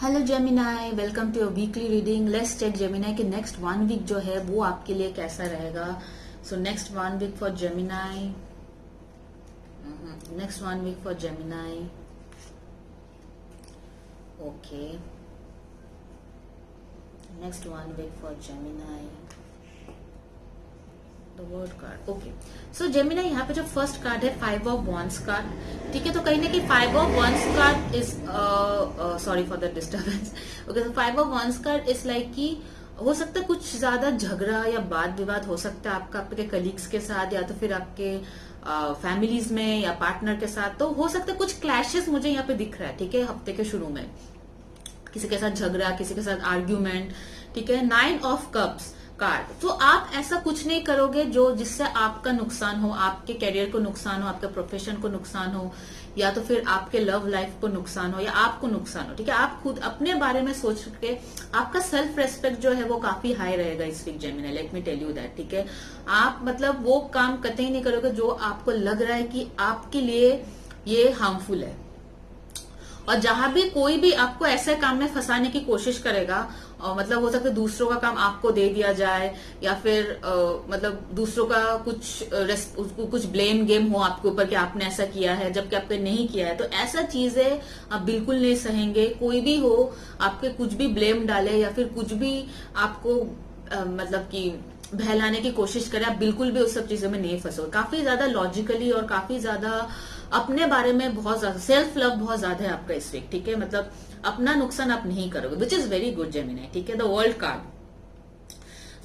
Hello Gemini, welcome to your weekly reading. Let's check Gemini के next 1 week जो है वो आपके लिए कैसा रहेगा। So next 1 week for Gemini, next 1 week for Gemini. Okay, next 1 week for Gemini, the word card. Okay, so Gemini यहाँ पे जो फर्स्ट कार्ड है 5 ऑफ वॉन्ड्स कार्ड, ठीक है। तो कहीं ना कहीं 5 of wands card is sorry for the disturbance. Okay, तो 5 of wands card is like कि हो सकता है कुछ ज्यादा झगड़ा या वाद विवाद हो सकता है आपका आपके कलीग्स के साथ, या तो फिर आपके फैमिलीज में या पार्टनर के साथ। तो हो सकता है कुछ क्लैशेस मुझे यहाँ पे दिख रहा है, ठीक है। हफ्ते के शुरू में किसी के साथ झगड़ा, किसी के साथ आर्ग्यूमेंट, ठीक है। 9 ऑफ कप्स कार्ड, तो आप ऐसा कुछ नहीं करोगे जो जिससे आपका नुकसान हो, आपके करियर को नुकसान हो, आपके प्रोफेशन को नुकसान हो, या तो फिर आपके लव लाइफ को नुकसान हो, या आपको नुकसान हो, ठीक है। आप खुद अपने बारे में सोच के आपका सेल्फ रेस्पेक्ट जो है वो काफी हाई रहेगा इस week Gemini, let me tell you that, ठीक है। आप मतलब वो काम कतई नहीं करोगे जो आपको लग रहा है कि आपके लिए ये हार्मफुल है। और जहां भी कोई भी आपको ऐसे काम में फंसाने की कोशिश करेगा, मतलब हो सकता है दूसरों का काम आपको दे दिया जाए, या फिर मतलब दूसरों का कुछ ब्लेम गेम हो आपके ऊपर कि आपने ऐसा किया है जबकि आपने नहीं किया है। तो ऐसा चीजें आप बिल्कुल नहीं सहेंगे। कोई भी हो आपके कुछ भी ब्लेम डाले या फिर कुछ भी आपको मतलब कि बहलाने की कोशिश करे, आप बिल्कुल भी उस सब चीजों में नहीं फंसो। काफी ज्यादा लॉजिकली और काफी ज्यादा अपने बारे में बहुत ज्यादा सेल्फ लव बहुत ज्यादा है आपका इस वीक, ठीक है। मतलब अपना नुकसान आप नहीं करोगे, which is very good Gemini, ठीक है। द वर्ल्ड कार्ड,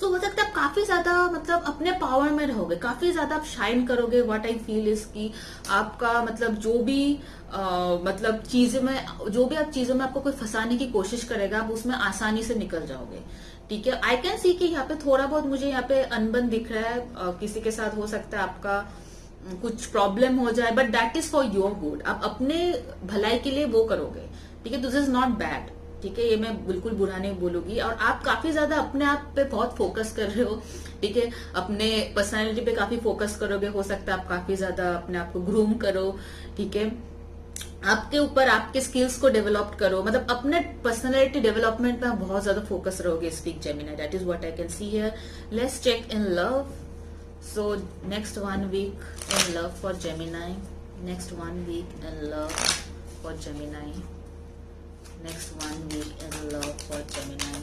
तो हो सकता है आप काफी ज्यादा मतलब अपने पावर में रहोगे, काफी ज्यादा आप शाइन करोगे। व्हाट आई फील इज कि आपका मतलब जो भी मतलब चीजों में, जो भी आप चीजों में आपको कोई फंसाने की कोशिश करेगा, आप उसमें आसानी से निकल जाओगे, ठीक है। आई कैन सी कि यहाँ पे थोड़ा बहुत मुझे यहाँ पे अनबन दिख रहा है, किसी के साथ हो सकता है आपका कुछ प्रॉब्लम हो जाए, but that is for your good. आप अपने भलाई के लिए वो करोगे, ठीक है। दिस इज नॉट बैड, ठीक है। ये मैं बिल्कुल बुरा नहीं बोलूंगी। और आप काफी ज्यादा अपने आप पे बहुत फोकस कर रहे हो, ठीक है। अपने पर्सनालिटी पे काफी फोकस करोगे। हो सकता है आप काफी ज्यादा अपने आप को ग्रूम करो, ठीक है। आपके ऊपर आपके स्किल्स को डेवलप करो, मतलब अपने पर्सनालिटी डेवलपमेंट पे आप बहुत ज्यादा फोकस रहोगे इस week Gemini, that is what I can see here. Let's check in love. So next 1 week in love for Gemini. Next 1 week in love for Gemini. Next 1 week in love for Gemini.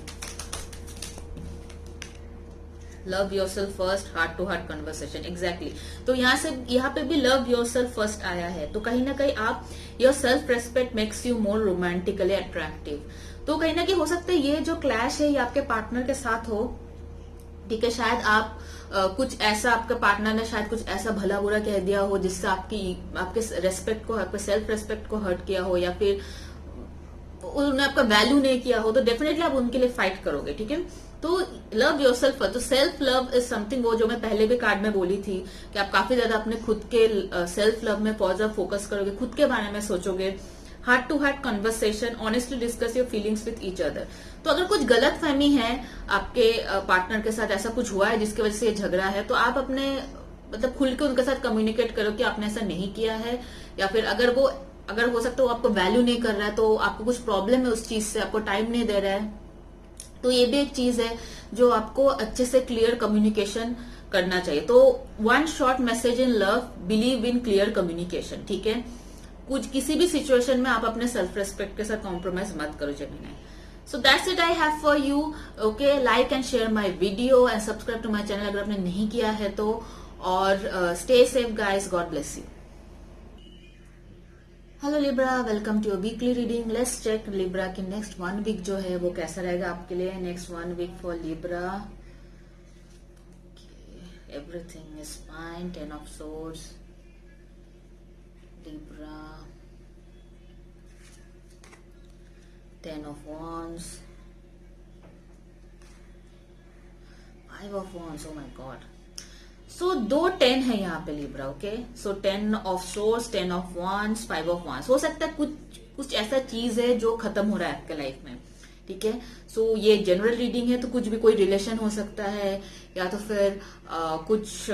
Love yourself first, heart to heart conversation, exactly. तो यहाँ पे भी love yourself first आया है। तो कहीं ना कहीं आप your self respect makes you more romantically attractive. तो कहीं ना कहीं हो सकता है ये जो क्लैश है ये आपके पार्टनर के साथ हो, ठीक है। शायद आप कुछ ऐसा, आपके पार्टनर ने शायद कुछ ऐसा भला बुरा कह दिया हो जिससे आपके रेस्पेक्ट को, आपके सेल्फ रेस्पेक्ट को हर्ट किया हो, या फिर उन्होंने आपका वैल्यू नहीं किया हो। तो डेफिनेटली आप उनके लिए फाइट करोगे, ठीक है। तो लव योर सेल्फ, तो सेल्फ लव इज समथिंग, वो जो मैं पहले भी कार्ड में बोली थी कि आप काफी ज्यादा अपने खुद के सेल्फ लव में बहुत ज्यादा फोकस करोगे, खुद के बारे में सोचोगे। Heart to heart conversation, honestly discuss your feelings with each other. तो अगर कुछ गलत फहमी है आपके पार्टनर के साथ, ऐसा कुछ हुआ है जिसकी वजह से ये झगड़ा है, तो आप अपने मतलब खुल के उनके साथ कम्युनिकेट करो कि आपने ऐसा नहीं किया है, या फिर अगर हो सकता है वो आपको वैल्यू नहीं कर रहा है, तो आपको कुछ प्रॉब्लम है उस चीज से, आपको टाइम नहीं दे रहा है, तो ये भी एक चीज है जो आपको अच्छे से क्लियर कम्युनिकेशन करना चाहिए। तो 1 short message in love, believe in clear communication, ठीक है। कुछ किसी भी सिचुएशन में आप अपने सेल्फ रेस्पेक्ट के साथ कॉम्प्रोमाइज मत करो Gemini. So that's it I have for you. Okay, like and share my video and subscribe to my channel अगर आपने नहीं किया है तो। और stay safe guys, God bless you. Hello Libra, welcome to your weekly reading. Let's check Libra की next 1 week जो है वो कैसा रहेगा आपके लिए। Next 1 week for Libra, everything is fine. 10 of swords, Libra, 10 of wands, 5 of wands, oh my god। So 2 10 है यहाँ पे Libra, okay. So 10 of swords, 10 of wands, 5 of wands। हो सकता है कुछ ऐसा चीज है जो खत्म हो रहा है आपके लाइफ में, ठीक है। सो ये जनरल रीडिंग है, तो कुछ भी, कोई रिलेशन हो सकता है, या तो फिर कुछ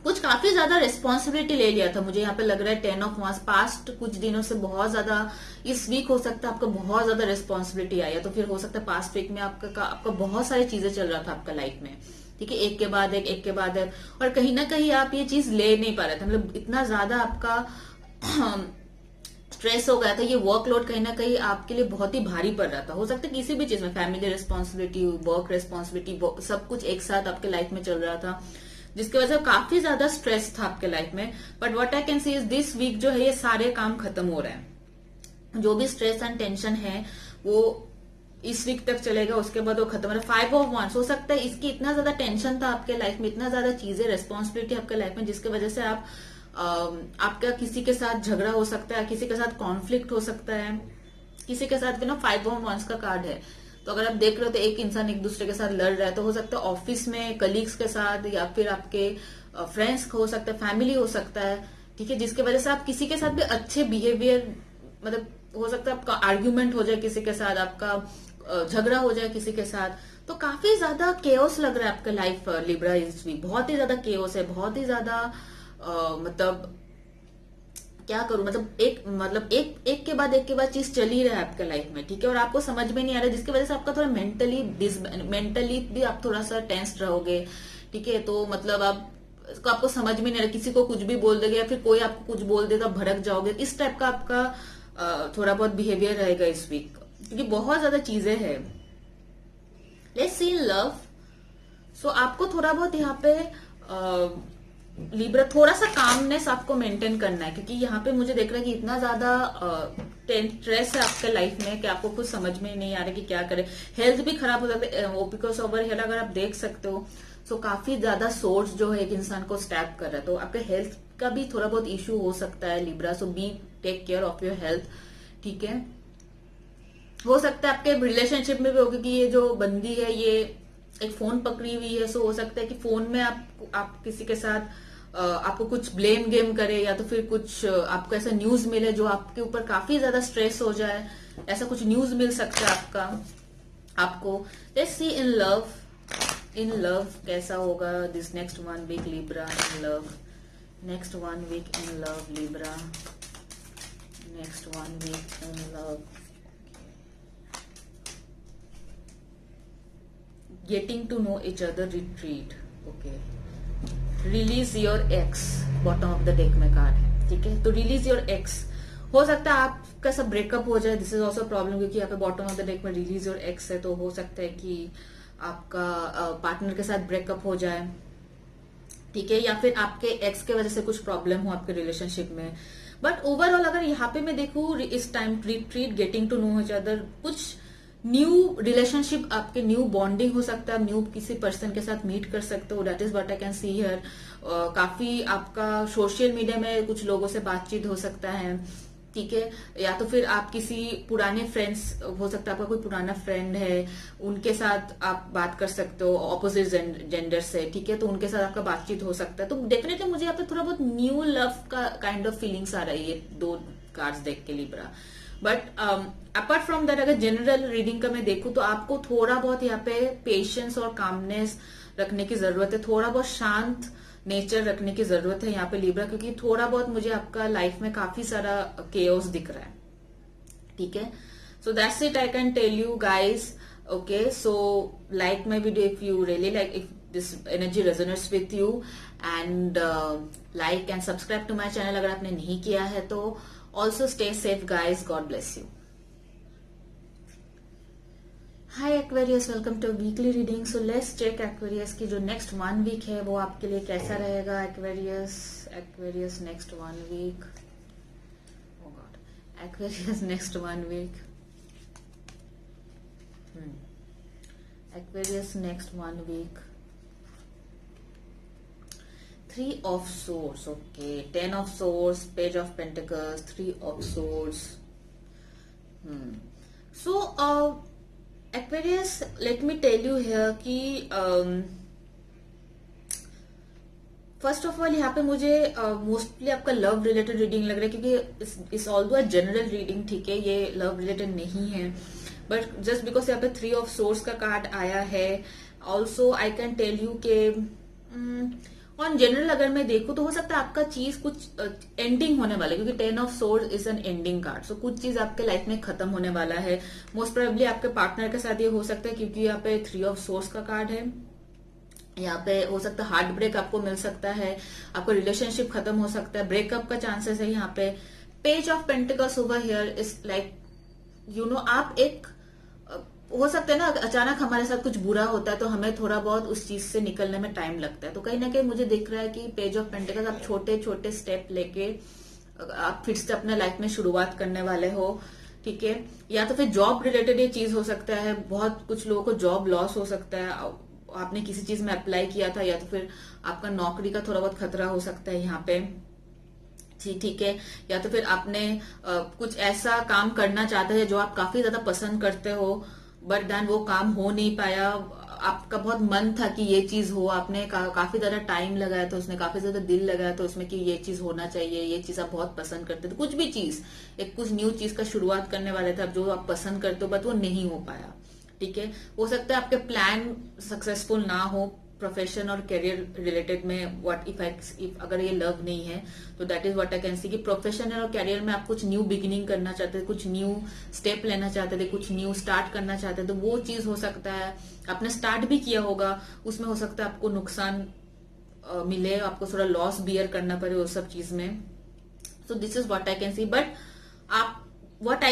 कुछ काफी ज्यादा रिस्पॉन्सिबिलिटी ले लिया था, मुझे यहाँ पे लग रहा है 10 ऑफ वांस पास्ट कुछ दिनों से बहुत ज्यादा, इस वीक हो सकता है आपका बहुत ज्यादा रिस्पॉन्सिबिलिटी आई है, तो फिर हो सकता है पास्ट वीक में आपका बहुत सारी चीजें चल रहा था आपका लाइफ में, ठीक है, एक के बाद एक, एक के बाद एक, और कहीं ना कहीं आप ये चीज ले नहीं पा रहे थे, मतलब इतना ज्यादा आपका स्ट्रेस हो गया था, ये वर्कलोड कहीं ना कहीं आपके लिए बहुत ही भारी पड़ रहा था। हो सकता है किसी भी चीज में, फैमिली रिस्पॉन्सिबिलिटी, वर्क रिस्पॉन्सिबिलिटी, सब कुछ एक साथ आपके लाइफ में चल रहा था, जिसकी वजह से काफी ज्यादा स्ट्रेस था आपके लाइफ में। But what I can see is this week जो है ये सारे काम खत्म हो रहे हैं, जो भी स्ट्रेस एंड टेंशन है वो इस वीक तक चलेगा, उसके बाद वो खत्म हो रहा है। 5 ऑफ वांस, हो सकता है इसकी इतना ज्यादा टेंशन था आपके लाइफ में, इतना ज्यादा चीजें, रेस्पॉन्सिबिलिटी आपके लाइफ में, जिसकी वजह से आपका किसी के साथ झगड़ा हो सकता है, किसी के साथ कॉन्फ्लिक्ट हो सकता है, किसी के साथ 5 ऑफ वांस का कार्ड है, तो अगर आप देख रहे हो तो एक इंसान एक दूसरे के साथ लड़ रहा है, तो हो सकता है ऑफिस में कलीग्स के साथ, या फिर आपके फ्रेंड्स हो सकता है, फैमिली हो सकता है, ठीक है, जिसकी वजह से आप किसी के साथ भी अच्छे बिहेवियर, मतलब हो सकता है आपका आर्ग्यूमेंट हो जाए किसी के साथ, आपका झगड़ा हो जाए किसी के साथ, तो काफी ज्यादा केओस लग रहा है आपका लाइफ लिब्रा इस वीक, बहुत ही ज्यादा केओस है, बहुत ही ज्यादा मतलब क्या करूं, मतलब एक के बाद चीज चल ही रहा है आपके लाइफ में, ठीक है, और आपको समझ में नहीं आ रहा, जिसकी वजह से आपका थोड़ा मेंटली भी आप थोड़ा सा टेंस्ड रहोगे, ठीक है, तो मतलब आपको समझ में नहीं आ रहा, किसी को कुछ भी बोल देगा या फिर कोई आपको कुछ बोल देगा, भड़क जाओगे, इस टाइप का आपका थोड़ा बहुत बिहेवियर रहेगा इस वीक, क्योंकि बहुत ज्यादा चीजें हैं। Let's see in love. सो आपको थोड़ा बहुत यहाँ पे लिब्रा थोड़ा सा कामनेस आपको मेंटेन करना है, क्योंकि यहाँ पे मुझे देख रहा है कि इतना ज्यादा स्ट्रेस है आपके लाइफ में कि आपको कुछ समझ में नहीं आ रहा कि क्या करे, हेल्थ भी खराब हो सकता है, ओपिकस ओवर हेयर अगर आप देख सकते हो, सो काफी ज्यादा सोर्स जो है एक इंसान को स्टैप कर रहा है, तो आपके हेल्थ का भी थोड़ा बहुत इश्यू हो सकता है Libra, so be take care of your health, ठीक है। हो सकता है आपके रिलेशनशिप में भी होगी कि ये जो बंदी है ये एक फोन पकड़ी हुई है, सो हो सकता है कि फोन में आप किसी के साथ आपको कुछ ब्लेम गेम करे, या तो फिर कुछ आपको ऐसा न्यूज मिले जो आपके ऊपर काफी ज्यादा स्ट्रेस हो जाए, ऐसा कुछ न्यूज मिल सकता है आपको। Let's see in love. In love कैसा होगा this next 1 week Libra in love, next 1 week in love Libra, next 1 week in love. Getting to know each other retreat, okay. Release your ex, bottom of the deck में card है, ठीक है, तो release your x, हो सकता है आपका सब ब्रेकअप हो जाए, दिस इज ऑल्सो प्रॉब्लम, क्योंकि यहाँ पे बॉटम ऑफ द डेक में रिलीज योर एक्स है, तो हो सकता है कि आपका पार्टनर के साथ ब्रेकअप हो जाए, ठीक है, या फिर आपके एक्स के वजह से कुछ प्रॉब्लम हो आपके रिलेशनशिप में। बट ओवरऑल अगर यहाँ पे मैं देखूं इस time retreat, getting to know each other, कुछ न्यू रिलेशनशिप, आपके न्यू बॉन्डिंग हो सकता है, न्यू किसी पर्सन के साथ मीट कर सकते हो, that is what I can see here. काफी आपका सोशल मीडिया में कुछ लोगों से बातचीत हो सकता है, ठीक है, या तो फिर आप किसी पुराने फ्रेंड्स, हो सकता है आपका कोई पुराना फ्रेंड है, उनके साथ आप बात कर सकते हो ऑपोजिट जेंडर से, ठीक है, तो उनके साथ आपका बातचीत हो सकता है, तो डेफिनेटली मुझे यहाँ पे थोड़ा बहुत न्यू लव का काइंड ऑफ फीलिंग्स आ रही है 2 कार्ड्स देख के Libra. But apart from that अगर जनरल रीडिंग का मैं देखूं तो आपको थोड़ा बहुत यहाँ पे पेशेंस और कामनेस रखने की जरूरत है, थोड़ा बहुत शांत नेचर रखने की जरूरत है यहाँ पे लिब्रा, क्योंकि थोड़ा बहुत मुझे आपका लाइफ में काफी सारा केओस दिख रहा है, ठीक है। So that's it, I can tell you guys, okay. So like my video if you really like, if this energy resonates with you, and like and subscribe to my channel अगर आपने नहीं किया है तो। Also stay safe guys, God bless you. Hi Aquarius, welcome to weekly reading. So let's check Aquarius की जो next 1 week है वो आपके लिए कैसा रहेगा। Aquarius next 1 week, oh god, Aquarius next 1 week, Aquarius next 1 week, 3 of Swords, okay, 10 of Swords, Page of Pentacles, 3 of Swords. So, Aquarius, let me tell you here कि first of all यहाँ पे मुझे mostly आपका love related reading लग रहा है, क्योंकि इस ऑल्दो जनरल रीडिंग, ठीक है, ये लव रिलेटेड नहीं है, बट जस्ट बिकॉज यहाँ पे 3 ऑफ Swords का कार्ड आया है। Also I can tell you के ऑन जनरल अगर मैं देखूं तो हो सकता है आपका चीज कुछ एंडिंग होने वाला है, क्योंकि 10 of swords is an ending card. So कुछ चीज आपके लाइफ में खत्म होने वाला है। मोस्ट प्रोबेबली आपके पार्टनर के साथ ये हो सकता है, क्योंकि यहाँ पे 3 ऑफ सोर्ड्स का कार्ड है। यहाँ पे हो सकता है हार्ट ब्रेक आपको मिल सकता है, आपका रिलेशनशिप खत्म हो सकता है, ब्रेकअप का चांसेस है यहाँ पे। Page of pentacles over here is like आप एक हो सकता है ना, अचानक हमारे साथ कुछ बुरा होता है तो हमें थोड़ा बहुत उस चीज से निकलने में टाइम लगता है। तो कहीं ना कहीं मुझे दिख रहा है कि पेज ऑफ पेंटिकल्स आप छोटे छोटे स्टेप लेके आप फिर से अपने लाइफ में शुरुआत करने वाले हो, ठीक है। या तो फिर जॉब रिलेटेड ये चीज हो सकता है, बहुत कुछ लोगों को जॉब लॉस हो सकता है, आपने किसी चीज में अप्लाई किया था, या तो फिर आपका नौकरी का थोड़ा बहुत खतरा हो सकता है यहाँ पे, ठीक है। या तो फिर आपने कुछ ऐसा काम करना चाहते थे जो आप काफी ज्यादा पसंद करते हो, बट देन वो काम हो नहीं पाया। आपका बहुत मन था कि ये चीज हो, आपने काफी ज्यादा टाइम लगाया था उसमें, काफी ज्यादा दिल लगाया था उसमें कि ये चीज होना चाहिए, ये चीज आप बहुत पसंद करते थे, कुछ भी चीज, एक कुछ न्यू चीज का शुरुआत करने वाले थे आप, जो आप पसंद करते हो, बट वो नहीं हो पाया, ठीक है। हो सकता है आपके प्लान सक्सेसफुल ना हो प्रोफेशन और करियर रिलेटेड में। व्हाट इफ अगर ये लव नहीं है तो that is what I can see कि प्रोफेशनल और करियर में आप कुछ न्यू बिगिनिंग करना चाहते थे, कुछ न्यू स्टेप लेना चाहते थे, कुछ न्यू स्टार्ट करना चाहते थे, तो वो चीज हो सकता है। आपने स्टार्ट भी किया होगा, उसमें हो सकता है आपको नुकसान मिले, आपको थोड़ा लॉस बियर करना पड़े उस सब चीज में। So this is what I can C. But आप what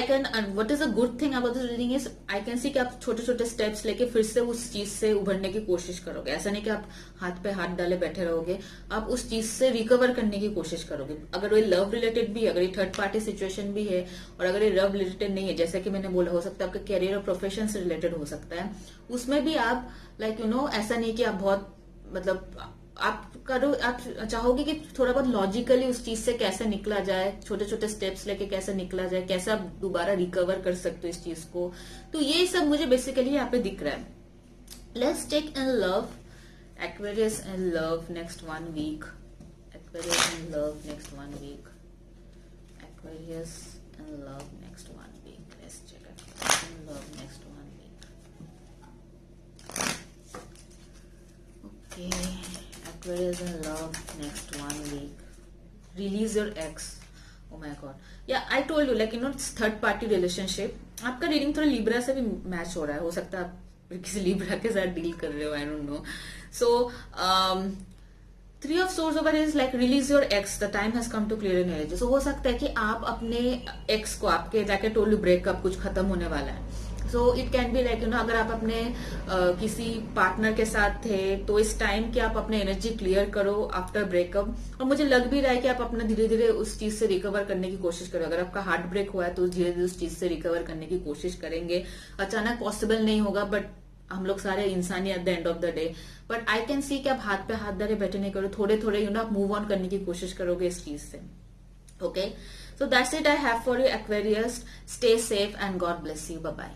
is a good thing about this reading is I can see कि आप छोटे छोटे स्टेप्स लेके फिर से उस चीज से उभरने की कोशिश करोगे। ऐसा नहीं कि आप हाथ पे हाथ डाले बैठे रहोगे, आप उस चीज से रिकवर करने की कोशिश करोगे। अगर ये लव रिलेटेड भी है, अगर ये थर्ड पार्टी सिचुएशन भी है, और अगर ये लव रिलेटेड नहीं है, जैसे कि मैंने बोला, हो सकता है आपके करियर और प्रोफेशन से रिलेटेड हो सकता है, उसमें भी आप ऐसा नहीं कि आप बहुत आप चाहोगे कि थोड़ा बहुत लॉजिकली उस चीज से कैसे निकला जाए, छोटे छोटे स्टेप्स लेके कैसे निकला जाए, कैसे आप दोबारा रिकवर कर सकते हो इस चीज को। तो ये सब मुझे बेसिकली यहाँ पे दिख रहा है। Let's take in love, Aquarius in love next 1 week, Aquarius in love next 1 week, Aquarius in love next 1 week. Let's check Aquarius in love next 1 week. Okay, Aquarius in love next 1 week. Release your ex. Oh my god. Yeah, I told you it's third party relationship. आपका reading थोड़ा Libra से भी match हो रहा है, हो सकता है आप किसी लिब्रा के साथ डील कर रहे हो, I don't know. So 3 of swords over is like release your ex. The time has come to clear your energy. So हो सकता है कि आप अपने एक्स को, आपके like I told you breakup कुछ खत्म होने वाला है। So it can be like अगर आप अपने किसी पार्टनर के साथ थे तो इस टाइम कि आप अपने एनर्जी क्लियर करो आफ्टर ब्रेकअप। और मुझे लग भी रहा है कि आप अपना धीरे धीरे उस चीज से रिकवर करने की कोशिश करो। अगर आपका हार्ट ब्रेक हुआ है तो धीरे धीरे उस चीज से रिकवर करने की कोशिश करेंगे। अचानक पॉसिबल नहीं होगा, बट हम लोग सारे इंसान ही at the end of the day. But I can see कि आप हाथ पे हाथ डाले बैठे नहीं करो, थोड़े थोड़े आप मूव ऑन करने की कोशिश करोगे इस चीज से। Okay, so that's it I have for you Aquarius. Stay safe and God bless you. Bye bye.